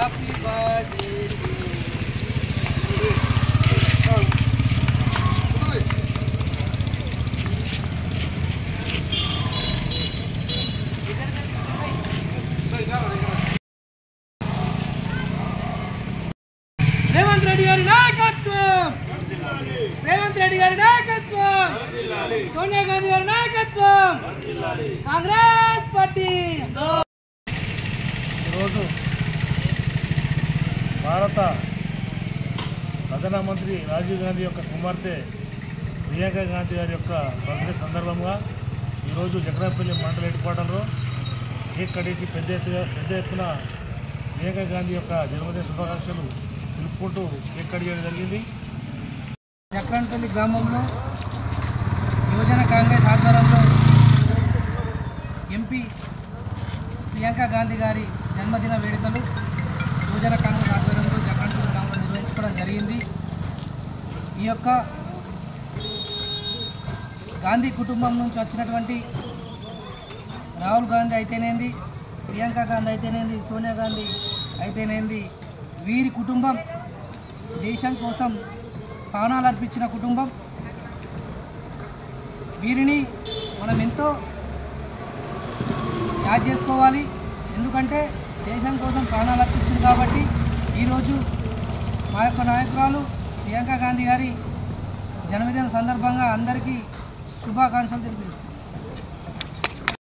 Happy birthday Revanth Reddy గారి నాయకత్వం, రేవంత్ రెడ్డి గారి నాయకత్వం, సోనియా గాంధీ గారి నాయకత్వం, కాంగ్రెస్ పార్టీ. ఈరోజు భారత ప్రధానమంత్రి రాజీవ్ గాంధీ యొక్క కుమార్తె ప్రియాంక గాంధీ గారి యొక్క బర్త్డే సందర్భంగా ఈరోజు జగరాపల్లి మండల హెడ్ క్వార్టర్లో కేక్ కట్టేసి పెద్ద ఎత్తున ప్రియాంక గాంధీ యొక్క జన్మదిన శుభాకాంక్షలు తెలుపుకుంటూ కేక్ కట్ చేయడం జరిగింది. జక్రాన్పల్లి గ్రామంలో యువజన కాంగ్రెస్ ఆధ్వర్యంలో ఎంపీ ప్రియాంక గాంధీ గారి జన్మదిన వేడుకలు యువజన కాంగ్రెస్ ఆధ్వర్యంలో జక్రాన్పల్లి గ్రామంలో నిర్వహించుకోవడం జరిగింది. ఈ యొక్క గాంధీ కుటుంబం నుంచి వచ్చినటువంటి రాహుల్ గాంధీ అయితేనేంది, ప్రియాంక గాంధీ అయితేనేంది, సోనియా గాంధీ అయితేనేంది, వీరి కుటుంబం దేశం కోసం ప్రాణాలు అర్పించిన కుటుంబం. వీరిని మనం ఎంతో యాద్ చేసుకోవాలి. ఎందుకంటే దేశం కోసం ప్రాణాలు అర్పించింది కాబట్టి ఈరోజు మా యొక్క నాయకురాలు ప్రియాంక గాంధీ గారి జన్మదిన సందర్భంగా అందరికీ శుభాకాంక్షలు తెలియజేస్తున్నాను.